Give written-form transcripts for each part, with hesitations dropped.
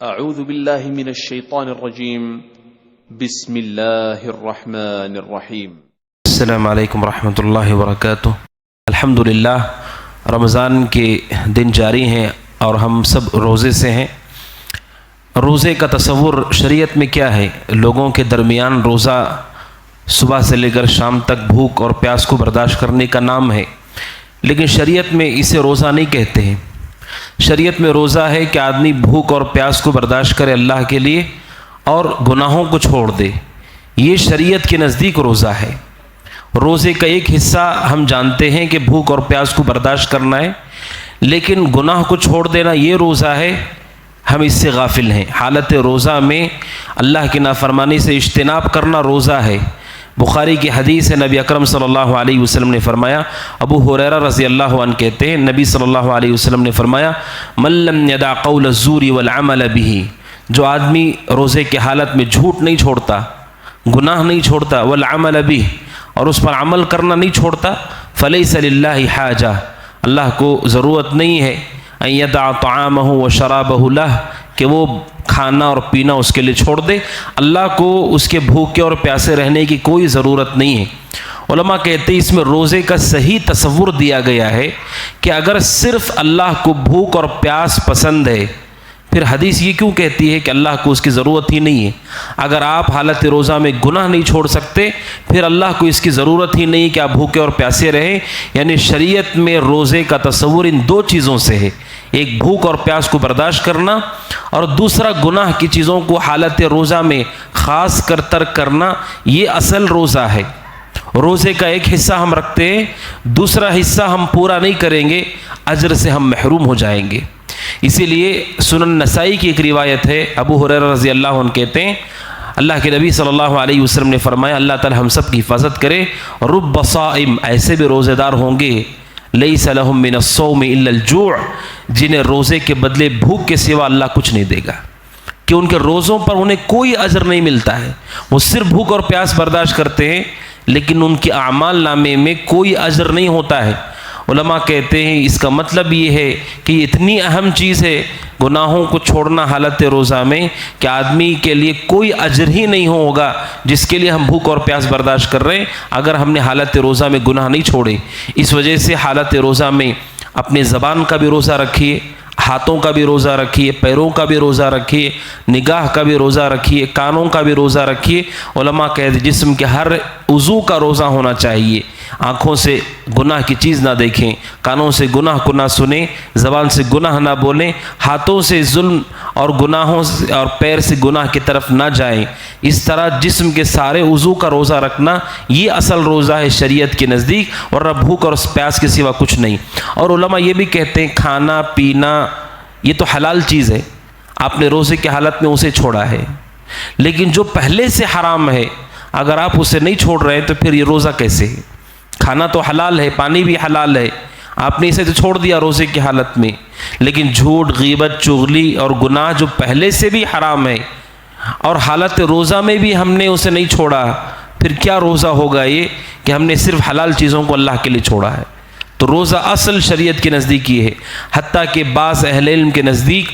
اعوذ باللہ من الشیطان الرجیم بسم اللہ الرحمن الرحیم۔ السلام علیکم ورحمۃ اللہ وبرکاتہ۔ الحمدللہ رمضان کے دن جاری ہیں اور ہم سب روزے سے ہیں۔ روزے کا تصور شریعت میں کیا ہے؟ لوگوں کے درمیان روزہ صبح سے لے کر شام تک بھوک اور پیاس کو برداشت کرنے کا نام ہے، لیکن شریعت میں اسے روزہ نہیں کہتے ہیں۔ شریعت میں روزہ ہے کہ آدمی بھوک اور پیاس کو برداشت کرے اللہ کے لیے اور گناہوں کو چھوڑ دے، یہ شریعت کے نزدیک روزہ ہے۔ روزے کا ایک حصہ ہم جانتے ہیں کہ بھوک اور پیاس کو برداشت کرنا ہے، لیکن گناہ کو چھوڑ دینا یہ روزہ ہے، ہم اس سے غافل ہیں۔ حالت روزہ میں اللہ کی نافرمانی سے اجتناب کرنا روزہ ہے۔ بخاری کی حدیث ہے، نبی اکرم صلی اللہ علیہ وسلم نے فرمایا، ابو ہریرہ رضی اللہ عنہ کہتے ہیں نبی صلی اللہ علیہ وسلم نے فرمایا، من لم یدع قول الزور والعمل به، جو آدمی روزے کے حالت میں جھوٹ نہیں چھوڑتا، گناہ نہیں چھوڑتا، والعمل به، اور اس پر عمل کرنا نہیں چھوڑتا، فلیس للہ حاجہ، اللہ کو ضرورت نہیں ہے ان یدع طعامہ وشرابہ لہ، کہ وہ کھانا اور پینا اس کے لیے چھوڑ دے، اللہ کو اس کے بھوکے اور پیاسے رہنے کی کوئی ضرورت نہیں ہے۔ علماء کہتے ہیں اس میں روزے کا صحیح تصور دیا گیا ہے کہ اگر صرف اللہ کو بھوک اور پیاس پسند ہے، پھر حدیث یہ کیوں کہتی ہے کہ اللہ کو اس کی ضرورت ہی نہیں ہے؟ اگر آپ حالت روزہ میں گناہ نہیں چھوڑ سکتے، پھر اللہ کو اس کی ضرورت ہی نہیں کہ آپ بھوکے اور پیاسے رہیں۔ یعنی شریعت میں روزے کا تصور ان دو چیزوں سے ہے، ایک بھوک اور پیاس کو برداشت کرنا، اور دوسرا گناہ کی چیزوں کو حالت روزہ میں خاص کر ترک کرنا، یہ اصل روزہ ہے۔ روزے کا ایک حصہ ہم رکھتے ہیں، دوسرا حصہ ہم پورا نہیں کریں گے، اجر سے ہم محروم ہو جائیں گے۔ اسی لیے سنن نسائی کی ایک روایت ہے، ابو ہریرہ رضی اللہ عنہ کہتے ہیں اللہ کے نبی صلی اللہ علیہ وسلم نے فرمایا، اللہ تعالی ہم سب کی حفاظت کرے، رب صائم، ایسے بھی روزے دار ہوں گے، لیس لہم من الصوم الا الجوع، جنہیں روزے کے بدلے بھوک کے سوا اللہ کچھ نہیں دے گا، کہ ان کے روزوں پر انہیں کوئی اجر نہیں ملتا ہے، وہ صرف بھوک اور پیاس برداشت کرتے ہیں، لیکن ان کے اعمال نامے میں کوئی اجر نہیں ہوتا ہے۔ علماء کہتے ہیں اس کا مطلب یہ ہے کہ یہ اتنی اہم چیز ہے گناہوں کو چھوڑنا حالت روزہ میں، کہ آدمی کے لیے کوئی اجر ہی نہیں ہوگا جس کے لیے ہم بھوک اور پیاس برداشت کر رہے ہیں، اگر ہم نے حالت روزہ میں گناہ نہیں چھوڑے۔ اس وجہ سے حالت روزہ میں اپنے زبان کا بھی روزہ رکھیے، ہاتھوں کا بھی روزہ رکھیے، پیروں کا بھی روزہ رکھیے، نگاہ کا بھی روزہ رکھیے، کانوں کا بھی روزہ رکھیے۔ علماء کہتے ہیں جسم کے ہر عضو کا روزہ ہونا چاہیے، آنکھوں سے گناہ کی چیز نہ دیکھیں، کانوں سے گناہ کو نہ سنیں، زبان سے گناہ نہ بولیں، ہاتھوں سے ظلم اور گناہوں سے اور پیر سے گناہ کی طرف نہ جائیں۔ اس طرح جسم کے سارے عضو کا روزہ رکھنا یہ اصل روزہ ہے شریعت کے نزدیک، اور بھوک اور پیاس کے سوا کچھ نہیں۔ اور علماء یہ بھی کہتے ہیں کھانا پینا یہ تو حلال چیز ہے، آپ نے روزے کی حالت میں اسے چھوڑا ہے، لیکن جو پہلے سے حرام ہے اگر آپ اسے نہیں چھوڑ رہے تو پھر یہ روزہ کیسے ہے؟ کھانا تو حلال ہے، پانی بھی حلال ہے، آپ نے اسے تو چھوڑ دیا روزے کی حالت میں، لیکن جھوٹ، غیبت، چغلی اور گناہ جو پہلے سے بھی حرام ہے اور حالت روزہ میں بھی ہم نے اسے نہیں چھوڑا، پھر کیا روزہ ہوگا یہ کہ ہم نے صرف حلال چیزوں کو اللہ کے لیے چھوڑا ہے؟ تو روزہ اصل شریعت کے نزدیک یہ ہے، حتیٰ کہ بعض اہل علم کے نزدیک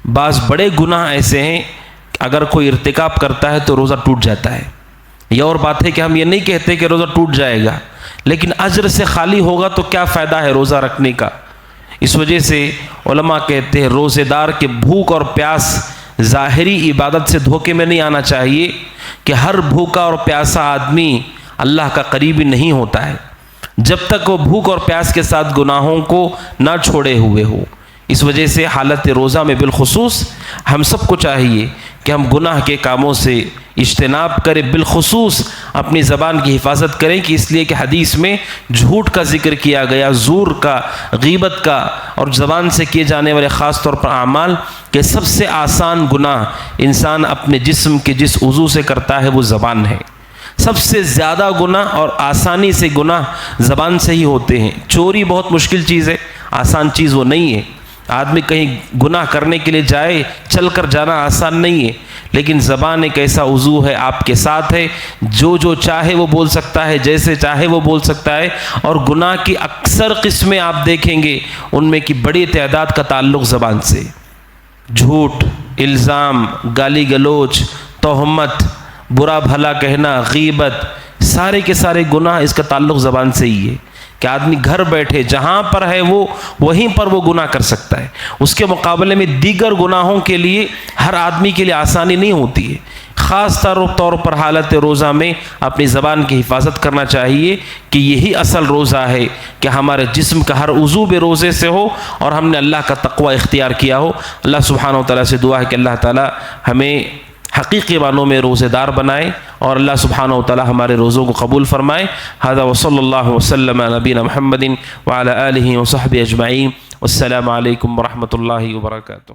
بعض بڑے گناہ ایسے ہیں اگر کوئی ارتکاب کرتا ہے تو روزہ ٹوٹ جاتا ہے۔ یہ اور بات ہے کہ ہم یہ نہیں کہتے کہ روزہ ٹوٹ جائے گا، لیکن اجر سے خالی ہوگا تو کیا فائدہ ہے روزہ رکھنے کا؟ اس وجہ سے علماء کہتے ہیں روزے دار کے بھوک اور پیاس ظاہری عبادت سے دھوکے میں نہیں آنا چاہیے، کہ ہر بھوکا اور پیاسا آدمی اللہ کا قریبی نہیں ہوتا ہے جب تک وہ بھوک اور پیاس کے ساتھ گناہوں کو نہ چھوڑے ہوئے ہو۔ اس وجہ سے حالت روزہ میں بالخصوص ہم سب کو چاہیے کہ ہم گناہ کے کاموں سے اجتناب کریں، بالخصوص اپنی زبان کی حفاظت کریں، کہ اس لیے کہ حدیث میں جھوٹ کا ذکر کیا گیا، زور کا، غیبت کا، اور زبان سے کیے جانے والے خاص طور پر اعمال، کہ سب سے آسان گناہ انسان اپنے جسم کے جس عضو سے کرتا ہے وہ زبان ہے۔ سب سے زیادہ گناہ اور آسانی سے گناہ زبان سے ہی ہوتے ہیں۔ چوری بہت مشکل چیز ہے، آسان چیز وہ نہیں ہے۔ آدمی کہیں گناہ کرنے کے لیے جائے، چل کر جانا آسان نہیں ہے، لیکن زبان ایک ایسا عضو ہے آپ کے ساتھ ہے، جو چاہے وہ بول سکتا ہے، جیسے چاہے وہ بول سکتا ہے، اور گناہ کی اکثر قسمیں آپ دیکھیں گے ان میں کی بڑی تعداد کا تعلق زبان سے۔ جھوٹ، الزام، گالی گلوچ، تہمت، برا بھلا کہنا، غیبت، سارے کے سارے گناہ اس کا تعلق زبان سے ہی ہے کہ آدمی گھر بیٹھے جہاں پر ہے وہ وہیں پر وہ گناہ کر سکتا ہے. اس کے مقابلے میں دیگر گناہوں کے لیے ہر آدمی کے لیے آسانی نہیں ہوتی ہے. خاص طور پر حالت روزہ میں اپنی زبان کی حفاظت کرنا چاہیے کہ یہی اصل روزہ ہے کہ ہمارے جسم کا ہر عضو بے روزے سے ہو اور ہم نے اللہ کا تقوی اختیار کیا ہو. اللہ سبحانہ و تعالیٰ سے دعا ہے کہ اللہ تعالیٰ ہمیں حقیقی معنوں میں روزے دار بنائے اور اللہ سبحانہ و تعالیٰ ہمارے روزوں کو قبول فرمائے. ھذا وصلی اللہ وسلم علی نبینا محمد وعلی آلہ وصحبہ اجمعین. والسلام علیکم ورحمۃ اللہ وبرکاتہ.